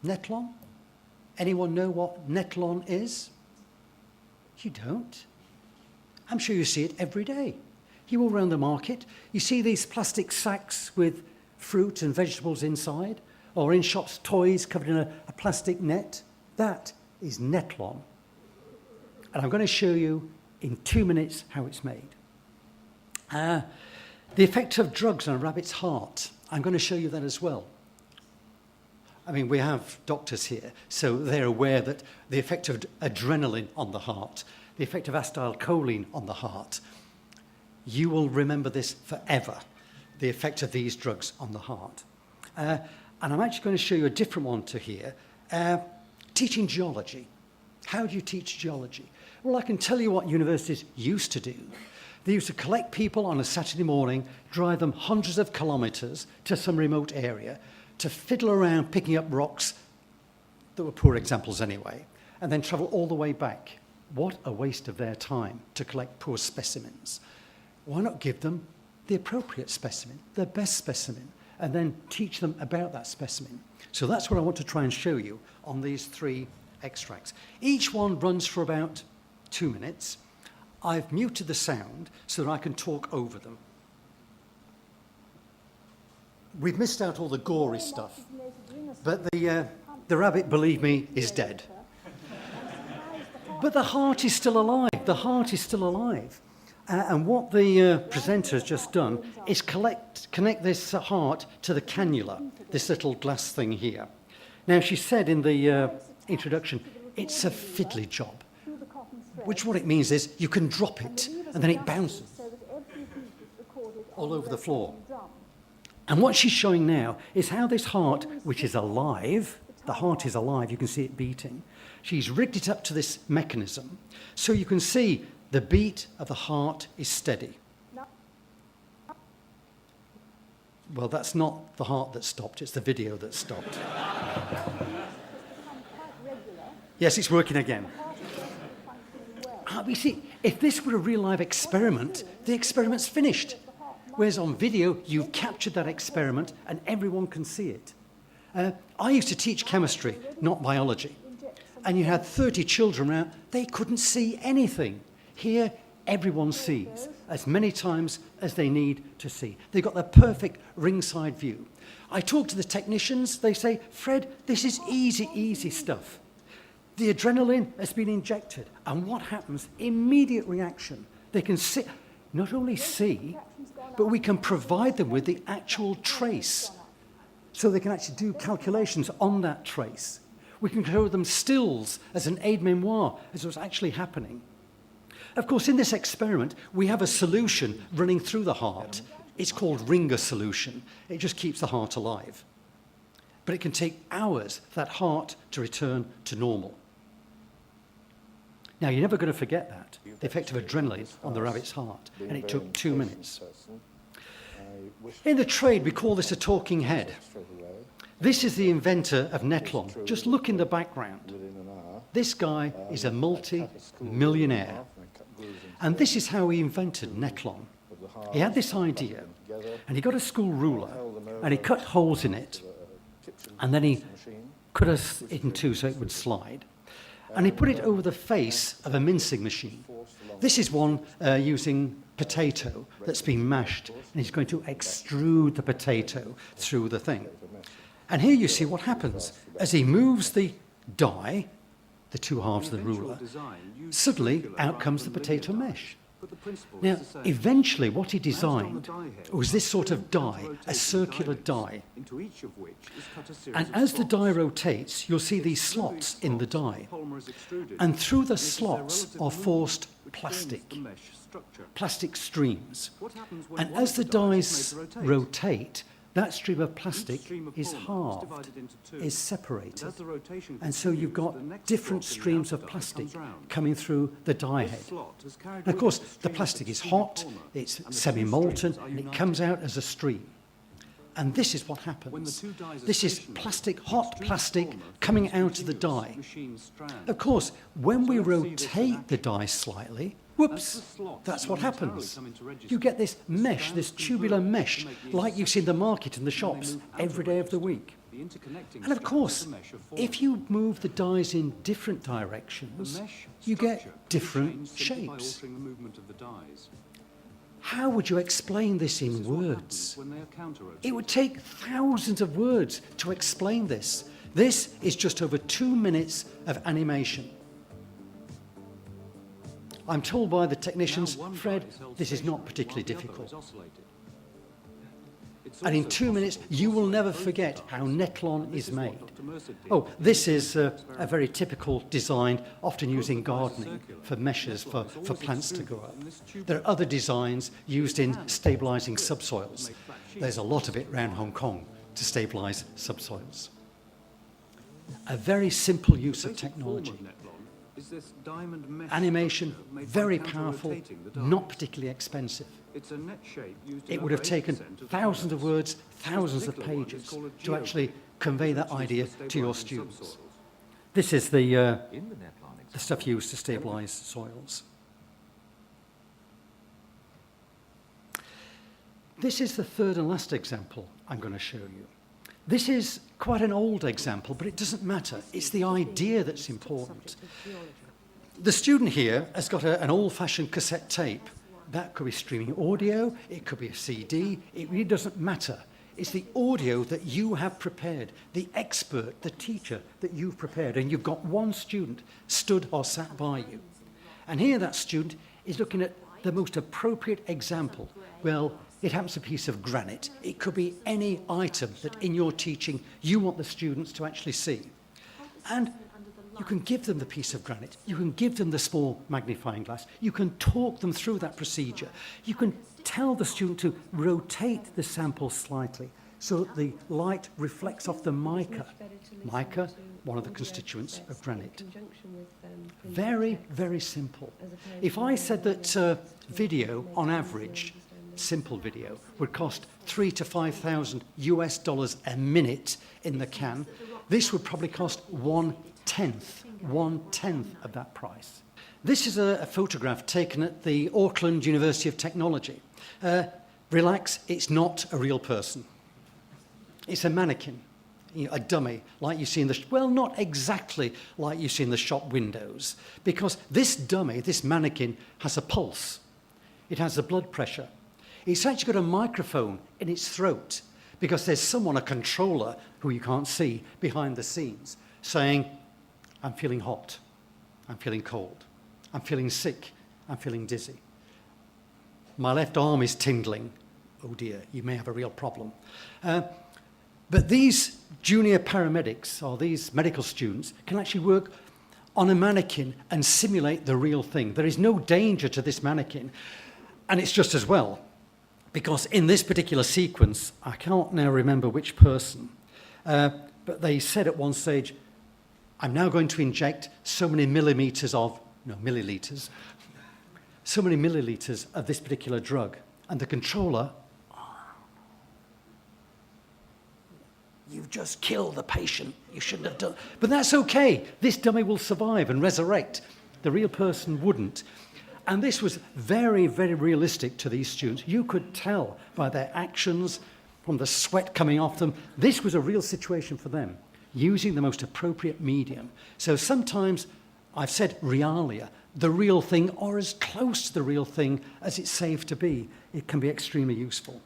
Netlon? Anyone know what Netlon is? You don't? I'm sure you see it every day. You walk around the market, you see these plastic sacks with fruit and vegetables inside, or in shops, toys covered in a plastic net. That is Netlon. And I'm going to show you in 2 minutes how it's made. The effect of drugs on a rabbit's heart. I'm going to show you that as well. I mean, we have doctors here, so they're aware that the effect of adrenaline on the heart, the effect of acetylcholine on the heart, you will remember this forever, the effect of these drugs on the heart. And I'm actually going to show you a different one to here. Teaching geology. How do you teach geology? Well, I can tell you what universities used to do. They used to collect people on a Saturday morning, drive them hundreds of kilometres to some remote area to fiddle around picking up rocks that were poor examples anyway, and then travel all the way back. What a waste of their time to collect poor specimens. Why not give them the appropriate specimen, the best specimen, and then teach them about that specimen? So that's what I want to try and show you on these 3 extracts. Each one runs for about 2 minutes. I've muted the sound so that I can talk over them. We've missed out all the gory stuff, but the rabbit, believe me, is dead. But the heart is still alive. The heart is still alive. And what the presenter has just done is connect this heart to the cannula, this little glass thing here. Now, she said in the introduction, it's a fiddly job, which what it means is you can drop it and then it bounces all over the floor. And what she's showing now is how this heart, which is alive, the heart is alive, you can see it beating. She's rigged it up to this mechanism, so you can see the beat of the heart is steady. Well, that's not the heart that stopped, it's the video that stopped. Yes, it's working again. You see, if this were a real live experiment, the experiment's finished. Whereas on video, you've captured that experiment and everyone can see it. I used to teach chemistry, not biology. And you had 30 children around, they couldn't see anything. Here, everyone sees as many times as they need to see. They've got the perfect ringside view. I talk to the technicians, they say, Fred, this is easy, easy stuff. The adrenaline has been injected. And what happens? Immediate reaction. They can see, not only see, but we can provide them with the actual trace. So they can actually do calculations on that trace. We can show them stills as an aide-memoire, as what's actually happening. Of course, in this experiment, we have a solution running through the heart. It's called Ringer solution. It just keeps the heart alive. But it can take hours for that heart to return to normal. Now, you're never going to forget that, the effect of adrenaline on the rabbit's heart, and it took 2 minutes. In the trade, we call this a talking head. This is the inventor of Netlon. Just look in the background. This guy is a multi-millionaire. And this is how he invented Netlon. He had this idea, and he got a school ruler, and he cut holes in it, and then he cut it in two so it would slide. And he put it over the face of a mincing machine. This is one using potato that's been mashed, and he's going to extrude the potato through the thing. And here you see what happens. As he moves the die, the two halves of the ruler, suddenly out comes the potato mesh. Now, eventually what he designed was this sort of die, a circular die. And as the die rotates, you'll see these slots in the die. And through the slots are forced plastic streams. And as the dies rotate, that stream of plastic is halved, is separated. And so you've got different streams of plastic coming through the die head. And of course, the plastic is hot, it's semi-molten, and it comes out as a stream. And this is what happens. This is plastic, hot plastic coming out of the die. Of course, when we rotate the die slightly, whoops, that's what happens. You get this mesh, this tubular mesh, like you see in the market and the shops every day of the week. And of course, if you move the dies in different directions, you get different shapes. How would you explain this in words? It would take thousands of words to explain this. This is just over 2 minutes of animation. I'm told by the technicians, Fred, this is not particularly difficult. And in 2 minutes, you will never forget how Netlon is made. Oh, this is a very typical design, often used in gardening for meshes for plants to grow up. There are other designs used in stabilising subsoils. There's a lot of it around Hong Kong to stabilise subsoils. A very simple use of technology. Animation, very powerful, not particularly expensive. It would have taken thousands of words, thousands of pages to actually convey that idea to your students. This is the stuff used to stabilise soils. This is the third and last example I'm going to show you. This is quite an old example, but it doesn't matter. It's the idea that's important. The student here has got an old-fashioned cassette tape. That could be streaming audio, it could be a CD, it really doesn't matter. It's the audio that you have prepared, the expert, the teacher that you've prepared, and you've got one student stood or sat by you. And here that student is looking at the most appropriate example. Well, it happens to be a piece of granite. It could be any item that in your teaching you want the students to actually see. And you can give them the piece of granite. You can give them the small magnifying glass. You can talk them through that procedure. You can tell the student to rotate the sample slightly so that the light reflects off the mica. Mica, one of the constituents of granite. Very, very simple. If I said that video, on average, simple video, would cost $3,000 to $5,000 a minute in the can, this would probably cost one-tenth of that price. This is a photograph taken at the Auckland University of Technology. Relax, it's not a real person. It's a mannequin, a dummy, like you see in the, well, not exactly like you see in the shop windows, because this dummy, this mannequin, has a pulse. It has a blood pressure. It's actually got a microphone in its throat, because there's someone, a controller, who you can't see, behind the scenes, saying, I'm feeling hot, I'm feeling cold, I'm feeling sick, I'm feeling dizzy. My left arm is tingling. Oh dear, you may have a real problem. But these junior paramedics, or these medical students, can actually work on a mannequin and simulate the real thing. There is no danger to this mannequin, and it's just as well, because in this particular sequence, I can't now remember which person, but they said at one stage, I'm now going to inject so many milliliters of this particular drug. And the controller, you've just killed the patient, you shouldn't have done. But that's okay, this dummy will survive and resurrect. The real person wouldn't. And this was very, very realistic to these students. You could tell by their actions, from the sweat coming off them, this was a real situation for them, using the most appropriate medium. So sometimes, I've said realia, the real thing, or as close to the real thing as it's safe to be, it can be extremely useful.